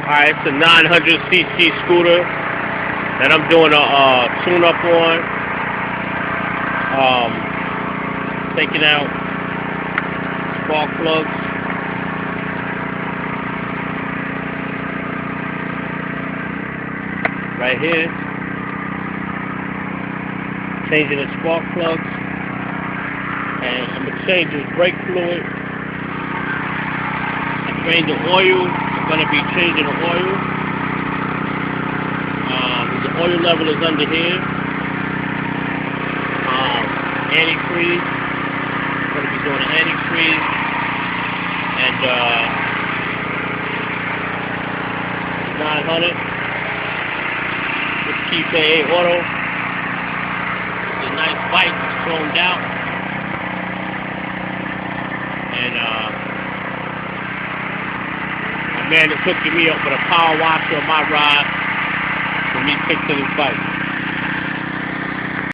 Alright, it's a 900cc scooter that I'm doing a tune-up on. Taking out spark plugs. Right here. Changing the spark plugs. And I'm going to change this brake fluid. I drained the oil. I'm going to be changing the oil. The oil level is under here. Antifreeze. I'm going to be doing an antifreeze. And 900. This keep AA auto. It's a nice bike. It's chromed out. And my man is hooking me up with a power washer on my ride for me fixing his bike.